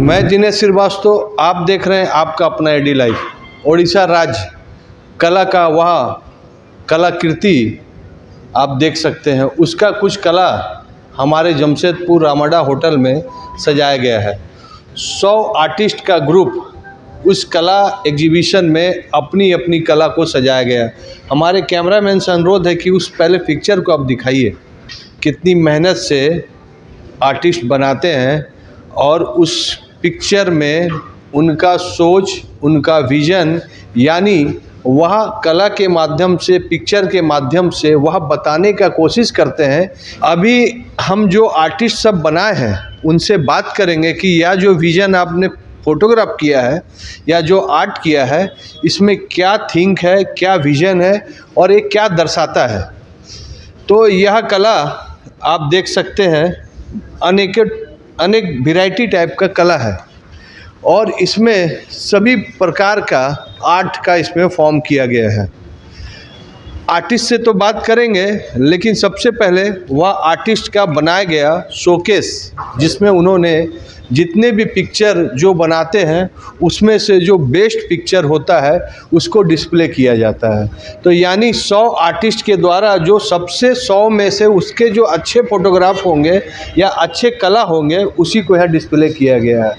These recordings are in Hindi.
मैं दिनेश श्रीवास्तव, आप देख रहे हैं आपका अपना एडी लाइफ। ओडिशा राज्य कला का वह कलाकृति आप देख सकते हैं, उसका कुछ कला हमारे जमशेदपुर रामडा होटल में सजाया गया है। 100 आर्टिस्ट का ग्रुप उस कला एग्जीबिशन में अपनी अपनी कला को सजाया गया है। हमारे कैमरामैन से अनुरोध है कि उस पहले पिक्चर को आप दिखाइए, कितनी मेहनत से आर्टिस्ट बनाते हैं और उस पिक्चर में उनका सोच, उनका विज़न, यानी वह कला के माध्यम से, पिक्चर के माध्यम से वह बताने का कोशिश करते हैं। अभी हम जो आर्टिस्ट सब बनाए हैं उनसे बात करेंगे कि यह जो विज़न आपने फ़ोटोग्राफ किया है या जो आर्ट किया है, इसमें क्या थिंक है, क्या विज़न है और ये क्या दर्शाता है। तो यह कला आप देख सकते हैं, अनेक वैरायटी टाइप का कला है और इसमें सभी प्रकार का आर्ट का इसमें फॉर्म किया गया है। आर्टिस्ट से तो बात करेंगे, लेकिन सबसे पहले वह आर्टिस्ट का बनाया गया शोकेस, जिसमें उन्होंने जितने भी पिक्चर जो बनाते हैं उसमें से जो बेस्ट पिक्चर होता है उसको डिस्प्ले किया जाता है। तो यानी 100 आर्टिस्ट के द्वारा जो सबसे 100 में से उसके जो अच्छे फ़ोटोग्राफ होंगे या अच्छे कला होंगे उसी को यहाँ डिस्प्ले किया गया है।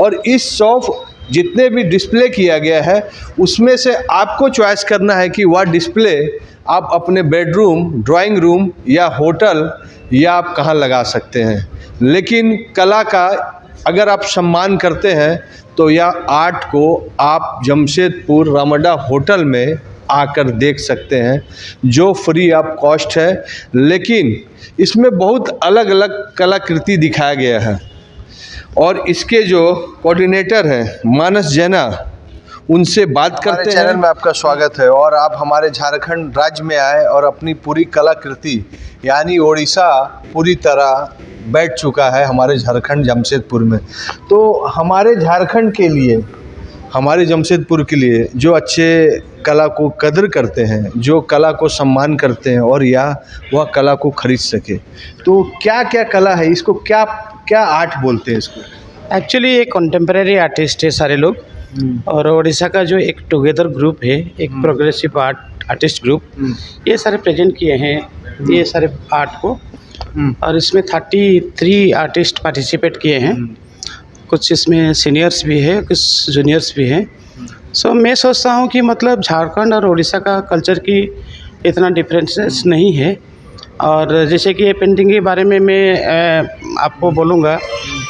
और इस 100 जितने भी डिस्प्ले किया गया है उसमें से आपको चॉइस करना है कि वह डिस्प्ले आप अपने बेडरूम, ड्राइंग रूम या होटल या आप कहाँ लगा सकते हैं। लेकिन कला का अगर आप सम्मान करते हैं तो यह आर्ट को आप जमशेदपुर रामडा होटल में आकर देख सकते हैं, जो फ्री ऑफ कॉस्ट है। लेकिन इसमें बहुत अलग अलग कलाकृति दिखाया गया है और इसके जो कोऑर्डिनेटर हैं मानस जैना, उनसे बात करते हैं। चैनल में आपका स्वागत है और आप हमारे झारखंड राज्य में आए और अपनी पूरी कलाकृति, यानी ओडिशा पूरी तरह बैठ चुका है हमारे झारखंड जमशेदपुर में। तो हमारे झारखंड के लिए, हमारे जमशेदपुर के लिए जो अच्छे कला को कदर करते हैं, जो कला को सम्मान करते हैं और या वह कला को खरीद सके, तो क्या क्या कला है, इसको क्या क्या आर्ट बोलते हैं इसको? एक्चुअली ये कंटेम्प्रेरी आर्टिस्ट है सारे लोग, और उड़ीसा का जो एक टुगेदर ग्रुप है, एक प्रोग्रेसिव आर्टिस्ट ग्रुप, ये सारे प्रेजेंट किए हैं ये सारे आर्ट को। और इसमें 33 आर्टिस्ट पार्टिसिपेट किए हैं। कुछ इसमें सीनियर्स भी है, कुछ जूनियर्स भी हैं। सो मैं सोचता हूँ कि मतलब झारखंड और उड़ीसा का कल्चर की इतना डिफरेंसेस नहीं है। और जैसे कि ये पेंटिंग के बारे में मैं आपको बोलूँगा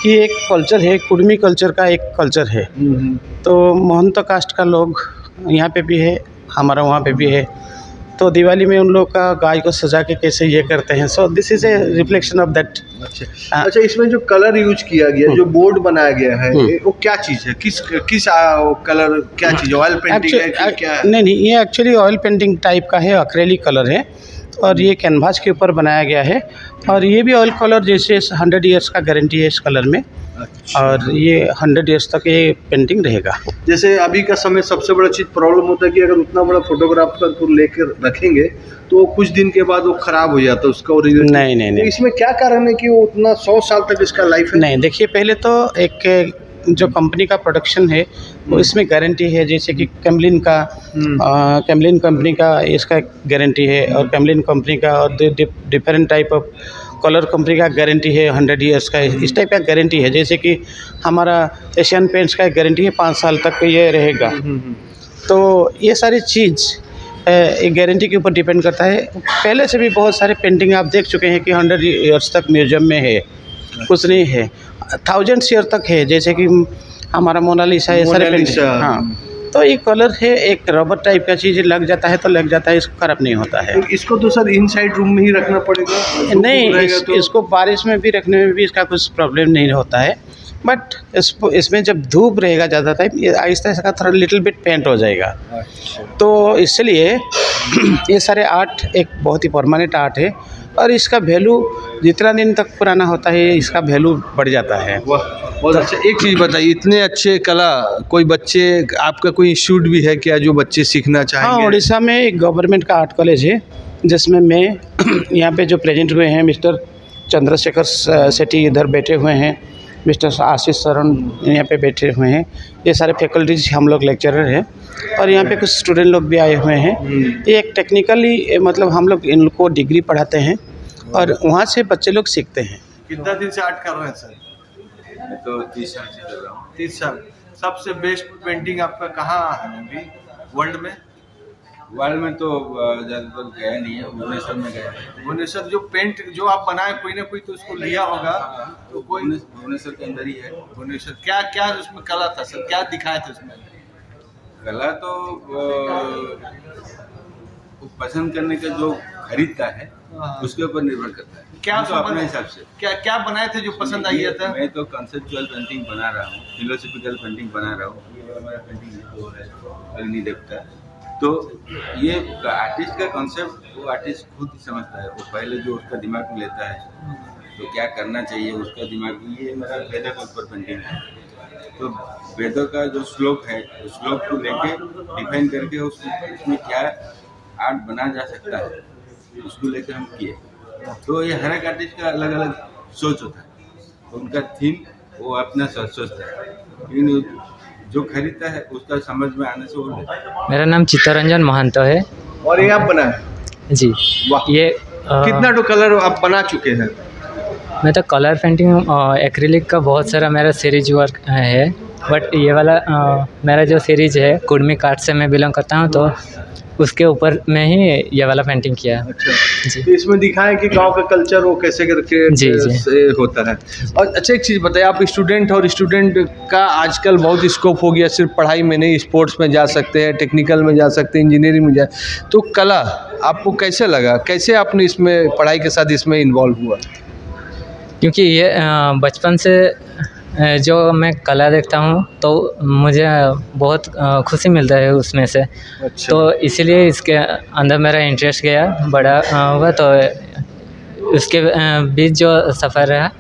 कि एक कल्चर है, कुर्मी कल्चर का एक कल्चर है। तो महंत कास्ट का लोग यहाँ पे भी है, हमारा वहाँ पे भी है। तो दिवाली में उन लोग का गाय को सजा के कैसे ये करते हैं। So this is a reflection of that. अच्छा, इसमें जो कलर यूज किया गया, जो बोर्ड बनाया गया है, वो क्या चीज़ है? किस कलर, क्या चीज़, ऑयल पेंटिंग है क्या है? नहीं, ये एक्चुअली ऑयल पेंटिंग टाइप का है, एक्रेलिक कलर है और ये कैनवास के ऊपर बनाया गया है। और ये भी ऑयल कलर जैसे 100 ईयर्स का गारंटी है इस कलर में। अच्छा। और ये 100 ईयर्स तक ये पेंटिंग रहेगा। जैसे अभी का समय सबसे बड़ा चीज़ प्रॉब्लम होता है कि अगर उतना बड़ा फोटोग्राफ को लेकर रखेंगे तो कुछ दिन के बाद वो खराब हो जाता है उसका ओरिजिनल। नहीं। तो इसमें क्या कारण है कि वो उतना 100 साल तक इसका लाइफ है? नहीं, देखिए, पहले तो एक जो कंपनी का प्रोडक्शन है वो इसमें गारंटी है। जैसे कि कैमलिन कंपनी का इसका गारंटी है, और कैमलिन कंपनी का और different type of colour company का गारंटी है 100 ईयर्स का। इस टाइप का गारंटी है। जैसे कि हमारा एशियन पेंट्स का गारंटी है 5 साल तक ये रहेगा। तो ये सारी चीज़ एक गारंटी के ऊपर डिपेंड करता है। पहले से भी बहुत सारे पेंटिंग आप देख चुके हैं कि 100 ईयर्स तक म्यूजियम में है, कुछ नहीं है, 1000 ईयर तक है। जैसे कि हमारा मोनालिसा, ये सारे पेंटिंग। हाँ, तो ये कलर है, एक रबर टाइप का चीज़ लग जाता है तो लग जाता है, इसको खराब नहीं होता है। तो इसको तो सर इनसाइड रूम में ही रखना पड़ेगा? नहीं, इसको बारिश में भी रखने में भी इसका कुछ प्रॉब्लम नहीं होता है। बट इसमें जब धूप रहेगा ज़्यादा टाइम, ये आहिस्ता आहिस्ता थोड़ा लिटिल बिट पेंट हो जाएगा। तो इसलिए ये सारे आर्ट एक बहुत ही परमानेंट आर्ट है और इसका वैल्यू जितना दिन तक पुराना होता है इसका वैल्यू बढ़ जाता है। बहुत अच्छा। एक चीज़ बताइए, इतने अच्छे कला, कोई बच्चे, आपका कोई इंस्टीट्यूट भी है क्या जो बच्चे सीखना चाहेंगे? हाँ, उड़ीसा में एक गवर्नमेंट का आर्ट कॉलेज है जिसमें मैं यहाँ पे जो प्रेजेंट हुए हैं मिस्टर चंद्रशेखर सेठी इधर बैठे हुए हैं, मिस्टर आशीष शरण यहाँ पे बैठे हुए हैं। ये सारे फैकल्टीज हम लोग लेक्चरर हैं और यहाँ पे कुछ स्टूडेंट लोग भी आए हुए हैं। ये एक टेक्निकली मतलब हम लोग इन लोग को डिग्री पढ़ाते हैं और वहाँ से बच्चे लोग सीखते हैं। कितना दिन से आर्ट कर रहे हैं सर? मैं तो 30 साल से कर रहा हूँ। 30 साल। सबसे बेस्ट पेंटिंग आपका कहाँ है अभी वर्ल्ड में? वर्ल्ड में तो ज़्यादातर गया नहीं है, भुवनेश्वर में गया है। भुवनेश्वर जो पेंट जो आप बनाए कोई ना कोई तो उसको लिया होगा, तो कोई भुवनेश्वर के अंदर ही है। भुवनेश्वर क्या क्या उसमें कला था सर, क्या दिखाया था उसमें? कला तो वो पसंद करने का जो खरीदता है उसके ऊपर निर्भर करता है। क्या तो अपने हिसाब से क्या क्या बनाए थे जो पसंद आई था? मैं तो कंसेप्चुअल पेंटिंग बना रहा हूँ, फिलोसॉफिकल पेंटिंग बना रहा हूँ। ये हमारा पेंटिंग जो है अग्नि देवता। तो ये आर्टिस्ट का कॉन्सेप्ट वो आर्टिस्ट खुद ही समझता है। वो पहले जो उसका दिमाग में लेता है तो क्या करना चाहिए उसका दिमाग में। ये मेरा वेदों के ऊपर पेंटिंग है। तो वेदों का जो श्लोक है उस श्लोक को लेके डिफाइन करके उसमें क्या आर्ट बना जा सकता है उसको लेकर हम किए। तो ये हर एक आर्टिस्ट का अलग अलग सोच होता है, तो उनका थीम वो अपना सोचता है, लेकिन जो खरीदता है उसका समझ में आने से वो लेता है। मेरा नाम चित्तरंजन महंतो है। और ये आप बनाए? जी। वाह। ये कितना तो कलर आप बना चुके हैं? मैं तो कलर पेंटिंग एक्रिलिक का बहुत सारा मेरा सीरीज वर्क है, बट ये वाला मेरा जो सीरीज है कुर्मी कार्ट से मैं बिलोंग करता हूँ, तो उसके ऊपर में ही ये वाला पेंटिंग किया है। अच्छा जी। तो इसमें दिखाएं कि गांव का कल्चर वो कैसे करके जी, जी। से होता है। और अच्छा एक चीज़ बताइए, आप स्टूडेंट और स्टूडेंट का आजकल बहुत स्कोप हो गया, सिर्फ पढ़ाई में नहीं, स्पोर्ट्स में जा सकते हैं, टेक्निकल में जा सकते हैं, इंजीनियरिंग में जा, तो कला आपको कैसे लगा, कैसे आपने इसमें पढ़ाई के साथ इसमें इन्वॉल्व हुआ? क्योंकि ये बचपन से जो मैं कला देखता हूँ तो मुझे बहुत खुशी मिलता है उसमें से। अच्छा। तो इसीलिए इसके अंदर मेरा इंटरेस्ट गया, बड़ा हुआ तो उसके बीच जो सफ़र रहा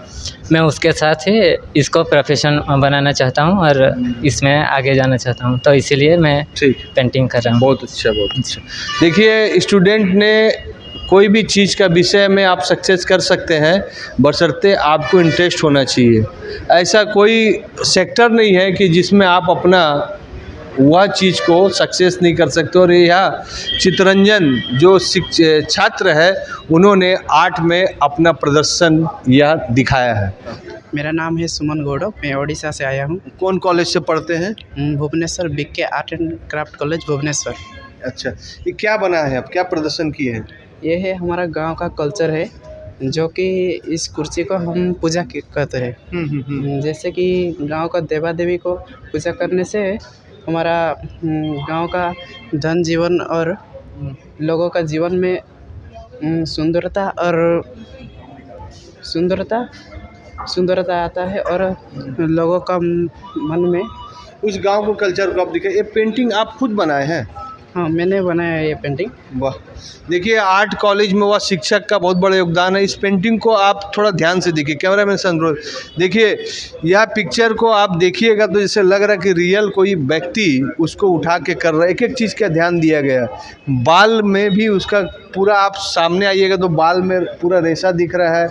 मैं उसके साथ ही इसको प्रोफेशन बनाना चाहता हूँ और इसमें आगे जाना चाहता हूँ, तो इसीलिए मैं ठीक, पेंटिंग कर रहा हूँ। बहुत अच्छा, बहुत अच्छा। देखिए स्टूडेंट ने कोई भी चीज़ का विषय में आप सक्सेस कर सकते हैं, बशर्ते आपको इंटरेस्ट होना चाहिए। ऐसा कोई सेक्टर नहीं है कि जिसमें आप अपना वह चीज़ को सक्सेस नहीं कर सकते। और यह चित्तरंजन जो छात्र है उन्होंने आर्ट में अपना प्रदर्शन यह दिखाया है। मेरा नाम है सुमन गौड़ो, मैं ओडिशा से आया हूँ। कौन कॉलेज से पढ़ते हैं? Bhubaneswar BK art and craft college Bhubaneswar. अच्छा, ये क्या बना है, आप क्या प्रदर्शन किए हैं? ये है हमारा गांव का कल्चर है, जो कि इस कुर्सी को हम पूजा करते हैं। जैसे कि गांव का देवा देवी को पूजा करने से हमारा गांव का धन जीवन और लोगों का जीवन में सुंदरता आता है और लोगों का मन में उस गांव को कल्चर को आप दिखाए। ये पेंटिंग आप खुद बनाए हैं? हाँ, मैंने बनाया है ये पेंटिंग। वाह। देखिए आर्ट कॉलेज में वह शिक्षक का बहुत बड़ा योगदान है। इस पेंटिंग को आप थोड़ा ध्यान से देखिए, कैमरा मैन से अनुरोध, देखिए यह पिक्चर को आप देखिएगा तो जैसे लग रहा है कि रियल कोई व्यक्ति उसको उठा के कर रहा है। एक एक चीज़ का ध्यान दिया गया। बाल में भी उसका पूरा, आप सामने आइएगा तो बाल में पूरा रेशा दिख रहा है,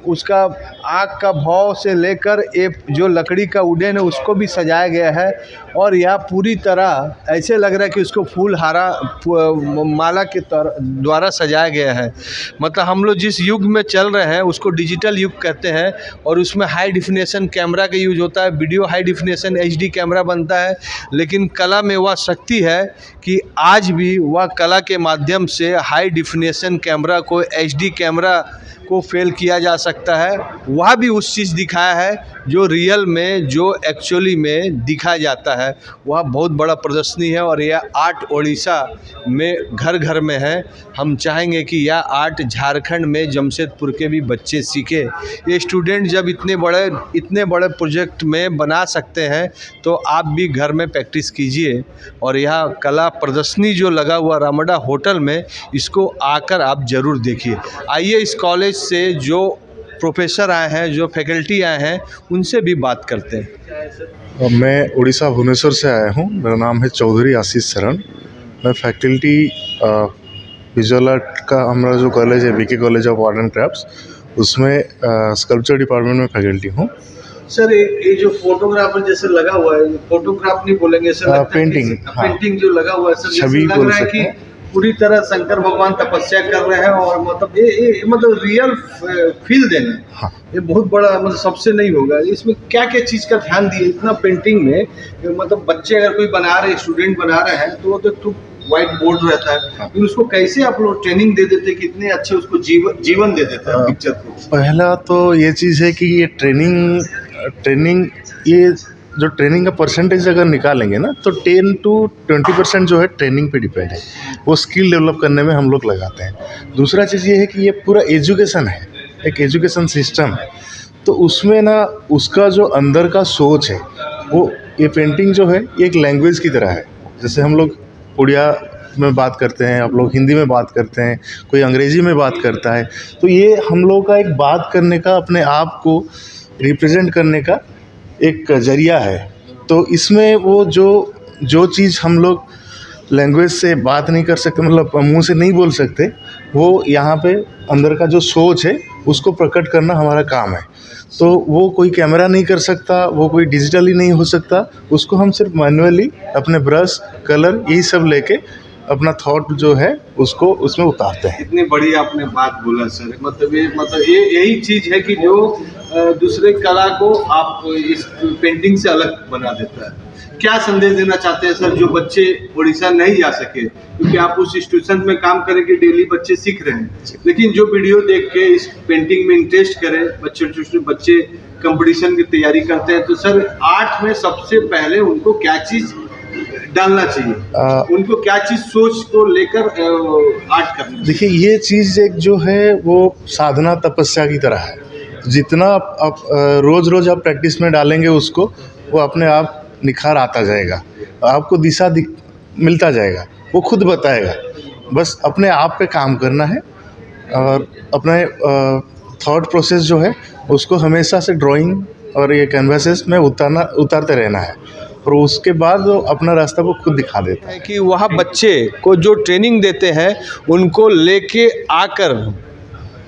उसका आँख का भाव से लेकर एक जो लकड़ी का उड्डयन है उसको भी सजाया गया है। और यह पूरी तरह ऐसे लग रहा है कि उसको फूल हारा माला के द्वारा सजाया गया है। मतलब हम लोग जिस युग में चल रहे हैं उसको डिजिटल युग कहते हैं, और उसमें हाई डिफिनेशन कैमरा का यूज होता है, video high definition HD camera बनता है। लेकिन कला में वह शक्ति है कि आज भी वह कला के माध्यम से हाई डिफिनेशन कैमरा को HD कैमरा को फेल किया जा सकता है। वह भी उस चीज़ दिखाया है जो रियल में, जो एक्चुअली में दिखाया जाता है। वह बहुत बड़ा प्रदर्शनी है और यह आर्ट ओडिशा में घर घर में है। हम चाहेंगे कि यह आर्ट झारखंड में जमशेदपुर के भी बच्चे सीखे। ये स्टूडेंट जब इतने बड़े प्रोजेक्ट में बना सकते हैं तो आप भी घर में प्रैक्टिस कीजिए। और यह कला प्रदर्शनी जो लगा हुआ रामडा होटल में, इसको आकर आप ज़रूर देखिए। आइए इस कॉलेज से जो प्रोफेसर आए हैं, जो फैकल्टी आए हैं, उनसे भी बात करते हैं। मैं उड़ीसा भुवनेश्वर से आया हूँ। मेरा नाम है चौधरी आशीष शरण। मैं फैकल्टी विजुअल आर्ट का हमारा जो कॉलेज है BK college of art and crafts, उसमें स्कल्पचर डिपार्टमेंट में फैकल्टी हूँ। सर ये जो फोटोग्राफर जैसे लगा हुआ है, फोटोग्राफ नहीं बोलेंगे सर, लगता है पेंटिंग, कि हाँ। पेंटिंग जो लगा हुआ है सर, जैसे छवि लग बोल रहा है सकते कि हैं। पूरी तरह शंकर भगवान तपस्या कर रहे हैं और मतलब ये मतलब रियल फील देना, हाँ। ये बहुत बड़ा मतलब सबसे नहीं होगा। इसमें क्या क्या चीज़ का ध्यान दिए इतना पेंटिंग में, मतलब बच्चे अगर कोई बना रहे, स्टूडेंट बना रहे हैं तो वो तो व्हाइट बोर्ड रहता है, लेकिन उसको कैसे आप लोग ट्रेनिंग दे देते कि इतने अच्छे उसको जीवन दे देते हैं पिक्चर को? पहला तो ये चीज़ है कि ये ट्रेनिंग ये जो ट्रेनिंग का परसेंटेज अगर निकालेंगे ना तो 10 to 20% जो है ट्रेनिंग पे डिपेंड है, वो स्किल डेवलप करने में हम लोग लगाते हैं। दूसरा चीज़ ये है कि ये पूरा एजुकेशन है, एक एजुकेशन सिस्टम है, तो उसमें ना उसका जो अंदर का सोच है वो, ये पेंटिंग जो है ये एक लैंग्वेज की तरह है। जैसे हम लोग उड़िया में बात करते हैं, आप लोग हिंदी में बात करते हैं, कोई अंग्रेज़ी में बात करता है, तो ये हम लोग का एक बात करने का, अपने आप को रिप्रेजेंट करने का एक जरिया है। तो इसमें वो जो चीज़ हम लोग लैंग्वेज से बात नहीं कर सकते, मतलब मुंह से नहीं बोल सकते, वो यहाँ पे अंदर का जो सोच है उसको प्रकट करना हमारा काम है। तो वो कोई कैमरा नहीं कर सकता, वो कोई डिजिटली नहीं हो सकता, उसको हम सिर्फ मैनुअली अपने ब्रश, कलर यही सब लेके अपना थॉट जो है उसको उसमें उतारते हैं। इतनी बड़ी आपने बात बोला सर, मतलब ये यही चीज़ है कि जो दूसरे कला को आप इस पेंटिंग से अलग बना देता है। क्या संदेश देना चाहते हैं सर, जो बच्चे उड़ीसा नहीं जा सके, क्योंकि आप उस इंस्टीट्यूशन में काम करेंगे, डेली बच्चे सीख रहे हैं, लेकिन जो वीडियो देख के इस पेंटिंग में इंटरेस्ट करें, बच्चे कंपटीशन की तैयारी करते हैं, तो सर आर्ट में सबसे पहले उनको क्या चीज़ डालना चाहिए, उनको क्या चीज़ सोच को लेकर आर्ट करना चाहिए? देखिए, ये चीज़ एक जो है वो साधना तपस्या की तरह है। जितना आप रोज़ आप प्रैक्टिस में डालेंगे उसको, वो अपने आप निखार आता जाएगा, आपको दिशा मिलता जाएगा, वो खुद बताएगा। बस अपने आप पे काम करना है और अपने थॉट प्रोसेस जो है उसको हमेशा से ड्राइंग और ये कैनवासेस में उतारते रहना है, और उसके बाद वो अपना रास्ता को खुद दिखा देता है। कि वहाँ बच्चे को जो ट्रेनिंग देते हैं उनको लेके आकर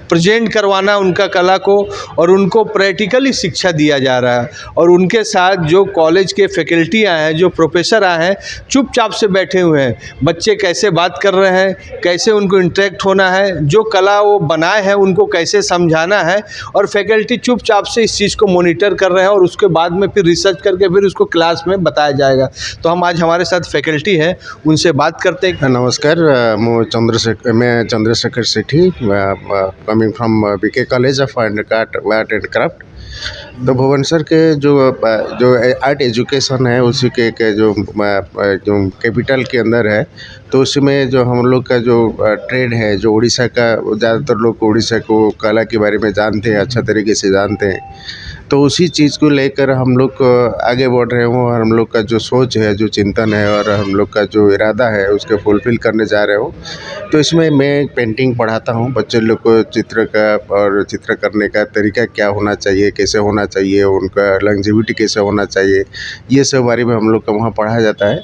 प्रेजेंट करवाना उनका कला को, और उनको प्रैक्टिकली शिक्षा दिया जा रहा है, और उनके साथ जो कॉलेज के फैकल्टी आए हैं, जो प्रोफेसर आए हैं, चुपचाप से बैठे हुए हैं। बच्चे कैसे बात कर रहे हैं, कैसे उनको इंटरेक्ट होना है, जो कला वो बनाए हैं उनको कैसे समझाना है, और फैकल्टी चुपचाप से इस चीज़ को मॉनिटर कर रहे हैं, और उसके बाद में फिर रिसर्च करके फिर उसको क्लास में बताया जाएगा। तो हम आज हमारे साथ फैकल्टी हैं, उनसे बात करते हैं। नमस्कार, मैं Chandrashekhar Sethi, coming from BK college of art and craft. तो भुवनेश्वर के जो आर्ट एजुकेशन है उसी के जो कैपिटल के अंदर है, तो उसमें जो हम लोग का जो ट्रेड है, जो उड़ीसा का, ज़्यादातर लोग उड़ीसा को कला के बारे में जानते हैं, अच्छा तरीके से जानते हैं, तो उसी चीज़ को लेकर हम लोग आगे बढ़ रहे हों, और हम लोग का जो सोच है, जो चिंतन है, और हम लोग का जो इरादा है उसके फुलफिल करने जा रहे हो। तो इसमें मैं पेंटिंग पढ़ाता हूँ बच्चे लोग को, चित्र का और चित्र करने का तरीका क्या होना चाहिए, कैसे होना चाहिए, उनका लॉन्जेविटी कैसे होना चाहिए, ये सब बारे में हम लोग का वहाँ पढ़ाया जाता है।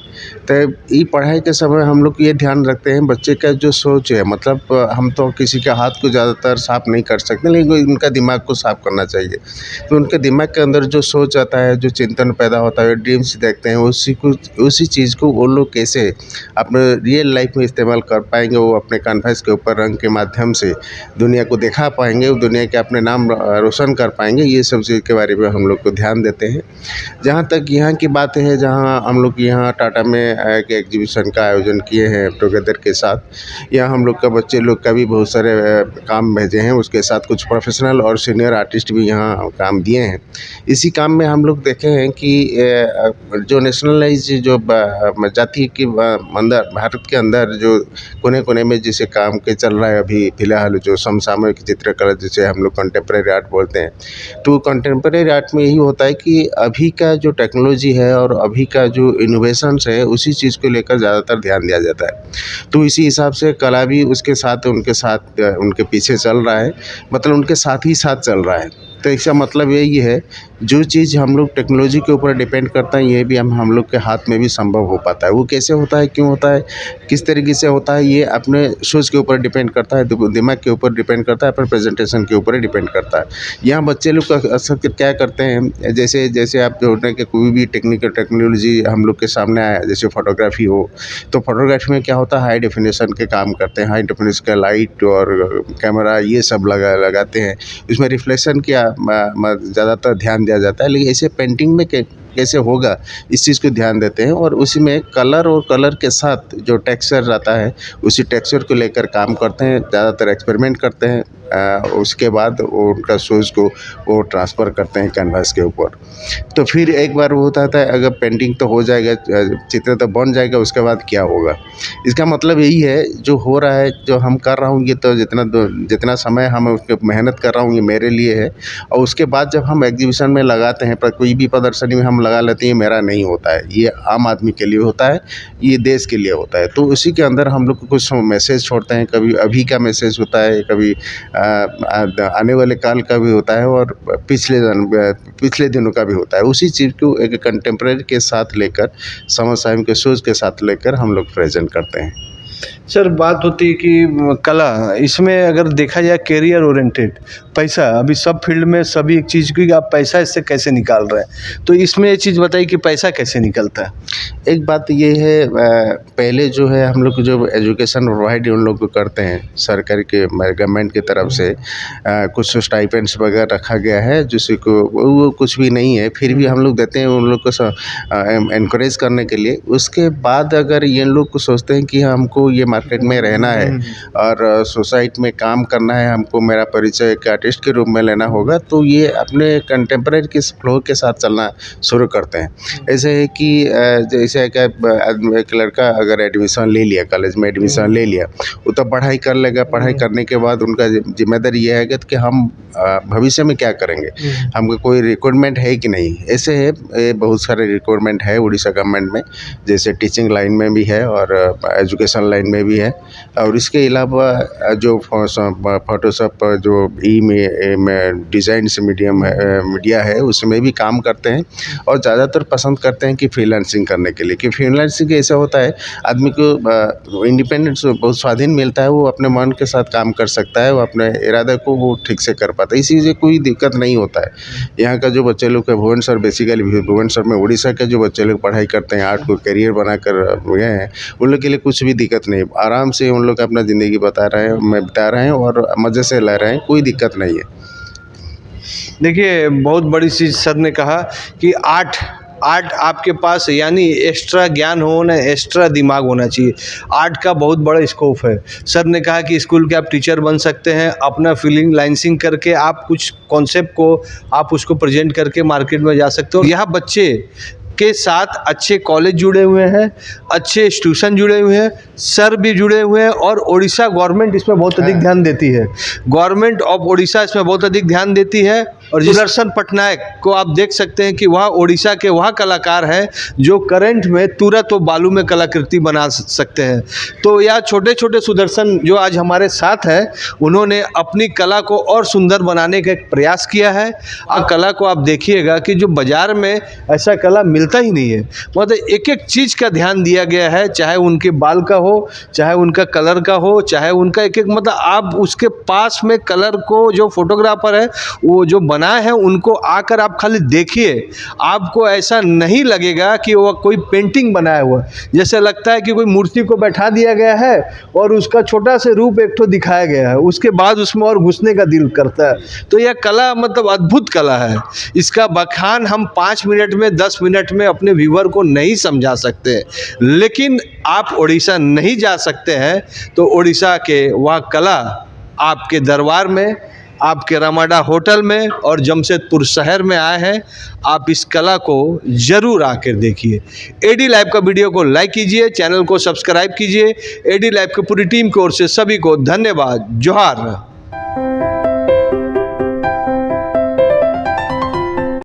तो ये पढ़ाई के समय हम लोग ये ध्यान रखते हैं बच्चे का जो सोच है, मतलब हम तो किसी के हाथ को ज़्यादातर साफ नहीं कर सकते, लेकिन उनका दिमाग को साफ करना चाहिए। तो उनके दिमाग के अंदर जो सोच आता है, जो चिंतन पैदा होता है, ड्रीम्स देखते हैं, उसी चीज़ को वो लोग कैसे अपने रियल लाइफ में इस्तेमाल कर पाएंगे, वो अपने कैनवास के ऊपर रंग के माध्यम से दुनिया को दिखा पाएंगे, वो दुनिया के अपने नाम रोशन कर पाएंगे, ये सब चीज़ के बारे में हम लोग को ध्यान देते हैं। जहाँ तक यहाँ की बात है, जहाँ हम लोग यहाँ टाटा में एक एग्जीबिशन का आयोजन किए हैं टुगेदर के साथ, यहाँ हम लोग का बच्चे लोग का भी बहुत सारे काम भेजे हैं, उसके साथ कुछ प्रोफेशनल और सीनियर आर्टिस्ट भी यहाँ काम दिए हैं। इसी काम में हम लोग देखे हैं कि जो नेशनलाइज जो जाति के अंदर, भारत के अंदर जो कोने कोने में जिसे काम के चल रहा है अभी फिलहाल, जो समसामयिक चित्रकला जिसे हम लोग कंटेम्प्रेरी आर्ट बोलते हैं, तो कंटेम्प्रेरी आर्ट में यही होता है कि अभी का जो टेक्नोलॉजी है और अभी का जो इनोवेशंस है उसी चीज़ को लेकर ज़्यादातर ध्यान दिया जाता है। तो इसी हिसाब से कला भी उसके साथ उनके पीछे चल रहा है, मतलब उनके साथ ही साथ चल रहा है। तो इसका मतलब यही है, जो चीज़ हम लोग टेक्नोलॉजी के ऊपर डिपेंड करते हैं, ये भी हम लोग के हाथ में भी संभव हो पाता है। वो कैसे होता है, क्यों होता है, किस तरीके से होता है, ये अपने सोच के ऊपर डिपेंड करता है, दिमाग के ऊपर डिपेंड करता है, अपने प्रेजेंटेशन के ऊपर डिपेंड करता है। यहाँ बच्चे लोग अक्सर क्या करते हैं, जैसे आप जो है कि कोई भी टेक्नोलॉजी हम लोग के सामने आया, जैसे फोटोग्राफी हो, तो फोटोग्राफी में क्या होता है, हाई डेफिनेशन के काम करते हैं, हाई डेफिनेशन का लाइट और कैमरा ये सब लगाते हैं, उसमें रिफ्लेक्शन क्या ज़्यादातर ध्यान दिया जाता है। लेकिन ऐसे पेंटिंग में कैसे होगा, इस चीज़ को ध्यान देते हैं, और उसी में कलर और कलर के साथ जो टेक्सचर रहता है, उसी टेक्सचर को लेकर काम करते हैं, ज़्यादातर एक्सपेरिमेंट करते हैं। उसके बाद वो उनका सोच को वो ट्रांसफ़र करते हैं कैनवास के ऊपर। तो फिर एक बार वो होता है, अगर पेंटिंग तो हो जाएगा, चित्र तो बन जाएगा, उसके बाद क्या होगा। इसका मतलब यही है, जो हो रहा है, जो हम कर रहा हूँ, ये तो जितना समय हम उसके मेहनत कर रहा हूँ, ये मेरे लिए है। और उसके बाद जब हम एग्जीबिशन में लगाते हैं, पर कोई भी प्रदर्शनी में हम लगा लेते हैं, मेरा नहीं होता है, ये आम आदमी के लिए होता है, ये देश के लिए होता है। तो उसी के अंदर हम लोग कुछ मैसेज छोड़ते हैं, कभी अभी का मैसेज होता है, कभी आने वाले काल का भी होता है, और पिछले दिनों का भी होता है। उसी चीज़ को एक कंटेम्प्रेरी के साथ लेकर, समसामयिक के सोच के साथ लेकर हम लोग प्रेजेंट करते हैं। सर, बात होती है कि कला, इसमें अगर देखा जाए कैरियर ओरिएंटेड, पैसा अभी सब फील्ड में सभी एक चीज़ की आप पैसा इससे कैसे निकाल रहे हैं, तो इसमें ये चीज़ बताइए कि पैसा कैसे निकलता है। एक बात ये है, पहले जो है हम लोग जो एजुकेशन प्रोवाइड उन लोग को करते हैं, सरकार के गवर्नमेंट की तरफ से कुछ स्टाइपेंड्स वगैरह रखा गया है, जिससे को वो कुछ भी नहीं है, फिर भी हम लोग देते हैं उन लोग को एनकरेज करने के लिए। उसके बाद अगर ये लोग को सोचते हैं कि हमको ये मार्केट में रहना है और सोसाइटी में काम करना है, हमको मेरा परिचय एक आर्टिस्ट के रूप में लेना होगा, तो ये अपने कंटेम्प्रेरी के फ्लो के साथ चलना शुरू करते हैं। ऐसे है कि जैसे एक लड़का अगर एडमिशन ले लिया, कॉलेज में एडमिशन ले लिया, वो तो पढ़ाई कर लेगा, पढ़ाई करने के बाद उनका जिम्मेदारी ये है कि हम भविष्य में क्या करेंगे, हमको कोई रिक्वायरमेंट है कि नहीं। ऐसे है, बहुत सारे रिक्वायरमेंट है उड़ीसा गवर्नमेंट में, जैसे टीचिंग लाइन में भी है और एजुकेशन लाइन में भी है। और इसके अलावा जो फोटोशॉप जो में डिज़ाइन से मीडिया है, उसमें भी काम करते हैं, और ज़्यादातर पसंद करते हैं कि फ्रीलांसिंग करने के लिए। कि फ्रीलांसिंग ऐसा होता है, आदमी को इंडिपेंडेंस बहुत स्वाधीन मिलता है, वो अपने मन के साथ काम कर सकता है, वो अपने इरादे को वो ठीक से कर पाता है, इसी से कोई दिक्कत नहीं होता है। यहाँ का जो बच्चे लोग भुवनेश्वर, बेसिकली भुवनेश्वर में उड़ीसा के जो बच्चे लोग पढ़ाई करते हैं, आर्ट को करियर बनाकर गए हैं, उन लोग के लिए कुछ भी दिक्कत नहीं, आराम से उन लोग अपना ज़िंदगी बिता रहे हैं और मज़े से ले रहे हैं, कोई दिक्कत नहीं है। देखिए, बहुत बड़ी चीज़ सर ने कहा कि आर्ट आपके पास यानी एक्स्ट्रा ज्ञान होना, एक्स्ट्रा दिमाग होना चाहिए। आर्ट का बहुत बड़ा स्कोप है। सर ने कहा कि स्कूल के आप टीचर बन सकते हैं, अपना फीलिंग लाइंसिंग करके आप कुछ कॉन्सेप्ट को आप उसको प्रेजेंट करके मार्केट में जा सकते हो। यहाँ बच्चे के साथ अच्छे कॉलेज जुड़े हुए हैं, अच्छे इंस्टीट्यूशन जुड़े हुए हैं, सर भी जुड़े हुए हैं, और उड़ीसा गवर्नमेंट इसमें बहुत अधिक ध्यान देती है। गवर्नमेंट ऑफ उड़ीसा इसमें बहुत अधिक ध्यान देती है। और सुदर्शन पटनायक को आप देख सकते हैं कि वह उड़ीसा के वह कलाकार हैं जो करंट में तुरंत वो बालू में कलाकृति बना सकते हैं। तो यह छोटे छोटे सुदर्शन जो आज हमारे साथ हैं, उन्होंने अपनी कला को और सुंदर बनाने का एक प्रयास किया है। कला को आप देखिएगा कि जो बाज़ार में ऐसा कला मिलता ही नहीं है, मतलब एक एक चीज़ का ध्यान दिया गया है, चाहे उनके बाल का हो, चाहे उनका कलर का हो, चाहे उनका एक मतलब आप उसके पास में कलर को जो फोटोग्राफर है वो जो बनाए हैं, उनको आकर आप खाली देखिए, आपको ऐसा नहीं लगेगा कि वो कोई पेंटिंग बनाया हुआ, जैसे लगता है कि कोई मूर्ति को बैठा दिया गया है और उसका छोटा से रूप एक ठो दिखाया गया है, उसके बाद उसमें और घुसने का दिल करता है। तो यह कला मतलब अद्भुत कला है। इसका बखान हम 5 मिनट में 10 मिनट में अपने व्यूअर को नहीं समझा सकते, लेकिन आप उड़ीसा नहीं जा सकते हैं तो उड़ीसा के वह कला आपके दरबार में, आपके रामाडा होटल में और जमशेदपुर शहर में आए हैं। आप इस कला को ज़रूर आकर देखिए। एडी लाइव का वीडियो को लाइक कीजिए, चैनल को सब्सक्राइब कीजिए। एडी लाइव की पूरी टीम की ओर से सभी को धन्यवाद। जोहार।